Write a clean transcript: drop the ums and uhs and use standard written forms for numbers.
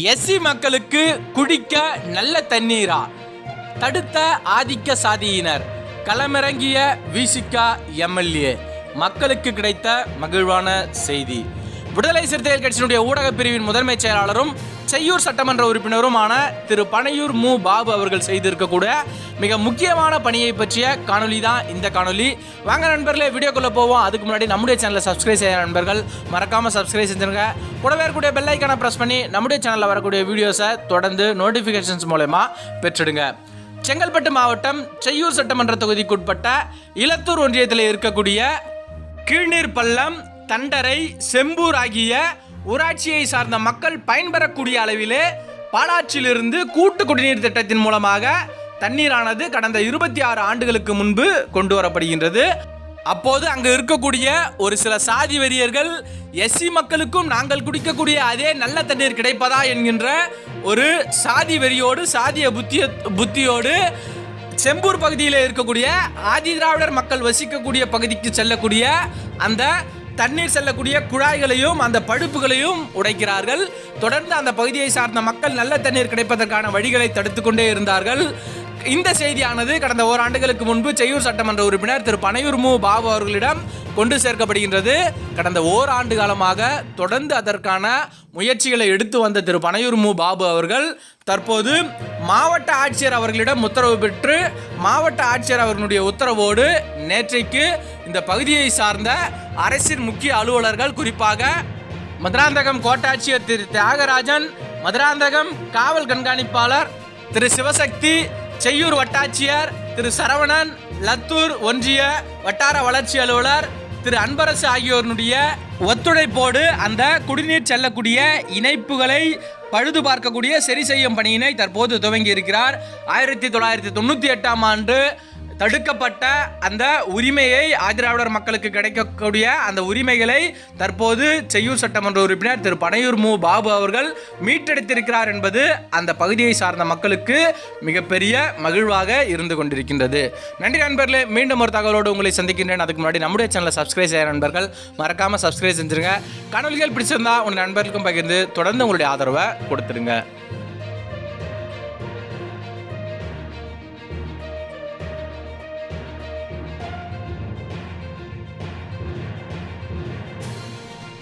SC மக்களுக்கு குடிக்க நல்ல தண்ணீரா தடுத்த ஆதிக்க சாதியினர் களமிறங்கிய விசிக எம்எல்ஏ மக்களுக்கு கிடைத்த மகிழ்வான செய்தி. விடுதலை சிறுத்தைகள் கட்சியினுடைய ஊடக பிரிவின் முதன்மை செயலாளரும் செய்யூர் சட்டமன்ற உறுப்பினருமான திரு பனையூர் மு பாபு அவர்கள் செய்திருக்கக்கூடிய மிக முக்கியமான பணியை பற்றிய காணொலி தான் இந்த காணொலி. வாங்க நண்பர்களே, வீடியோக்குள்ளே போவோம். அதுக்கு முன்னாடி நம்முடைய சேனலை சப்ஸ்கிரைப் செய்ய நண்பர்கள் மறக்காமல் சப்ஸ்கிரைப் செஞ்சுருங்க. கூடவே இருக்கக்கூடிய பெல் ஐக்கானை ப்ரெஸ் பண்ணி நம்முடைய சேனலில் வரக்கூடிய வீடியோஸை தொடர்ந்து நோட்டிஃபிகேஷன்ஸ் மூலமா பெற்றுடுங்க. செங்கல்பட்டு மாவட்டம் செய்யூர் சட்டமன்ற தொகுதிக்குட்பட்ட இலத்தூர் ஒன்றியத்தில் இருக்கக்கூடிய கீழ்நீர் பள்ளம், தண்டரை, செம்பூர் ஆகிய ஊராட்சியை சார்ந்த மக்கள் பயன்பெறக்கூடிய அளவிலே பாலாற்றிலிருந்து கூட்டு குடிநீர் திட்டத்தின் மூலமாக தண்ணீரானது கடந்த 26 ஆண்டுகளுக்கு முன்பு கொண்டு வரப்படுகின்றது. அப்போது அங்கு இருக்கக்கூடிய ஒரு சில சாதி வெறியர்கள் எஸ்சி மக்களுக்கும் நாங்கள் குடிக்கக்கூடிய அதே நல்ல தண்ணீர் கிடைப்பதா என்கின்ற ஒரு சாதி வெறியோடு சாதிய புத்தியோடு செம்பூர் பகுதியில் இருக்கக்கூடிய ஆதி திராவிடர் மக்கள் வசிக்கக்கூடிய பகுதிக்கு செல்லக்கூடிய அந்த தண்ணீர் செல்லக்கூடிய குழாய்களையும் அந்த பழுப்புகளையும் உடைக்கிறார்கள். தொடர்ந்து அந்த பகுதியை சார்ந்த மக்கள் நல்ல தண்ணீர் கிடைப்பதற்கான வழிகளை தடுத்து கொண்டே இருந்தார்கள். இந்த செய்தியானது கடந்த ஓராண்டுகளுக்கு முன்பு செய்யூர் சட்டமன்ற உறுப்பினர் திரு பனையூர் மு பாபு அவர்களிடம் கொண்டு சேர்க்கப்படுகின்றது. கடந்த ஓராண்டு காலமாக தொடர்ந்து அதற்கான முயற்சிகளை எடுத்து வந்த திரு பனையூர் மு பாபு அவர்கள் தற்போது மாவட்ட ஆட்சியர் அவர்களிடம் உத்தரவு பெற்று மாவட்ட ஆட்சியர் அவர்களுடைய உத்தரவோடு நேற்றைக்கு இந்த பகுதியை சார்ந்த அரசின் முக்கிய அலுவலர்கள், குறிப்பாக மதுராந்தகம் கோட்டாட்சியர் திரு தியாகராஜன், மதுராந்தகம் காவல் கண்காணிப்பாளர் திரு சிவசக்தி, செய்யூர் வட்டாட்சியர் திரு சரவணன், லத்தூர் ஒன்றிய வட்டார வளர்ச்சி அலுவலர் திரு அன்பரசு ஆகியோருடைய ஒத்துழைப்போடு அந்த குடிநீர் செல்லக்கூடிய இணைப்புகளை பழுது பார்க்கக்கூடிய சரி செய்யும் பணியினை தற்போது துவங்கி இருக்கிறார். 1998ஆம் ஆண்டு தடுக்கப்பட்ட அந்த உரிமையை ஆதிதிராவிடர் மக்களுக்கு கிடைக்கக்கூடிய அந்த உரிமைகளை தற்போது செய்யூர் சட்டமன்ற உறுப்பினர் திரு பனையூர் மு பாபு அவர்கள் மீட்டெடுத்திருக்கிறார் என்பது அந்த பகுதியை சார்ந்த மக்களுக்கு மிகப்பெரிய மகிழ்வாக இருந்து கொண்டிருக்கின்றது. நன்றி நண்பர்களே, மீண்டும் ஒரு தகவலோடு உங்களை சந்திக்கின்றேன். அதுக்கு முன்னாடி நம்முடைய சேனலை சப்ஸ்கிரைப் செய்ய நண்பர்கள் மறக்காமல் சப்ஸ்கிரைப் செஞ்சுருங்க. காணொலிகள் பிடிச்சிருந்தா உங்கள் நண்பர்களுக்கும் பகிர்ந்து தொடர்ந்து உங்களுடைய ஆதரவை கொடுத்துருங்க.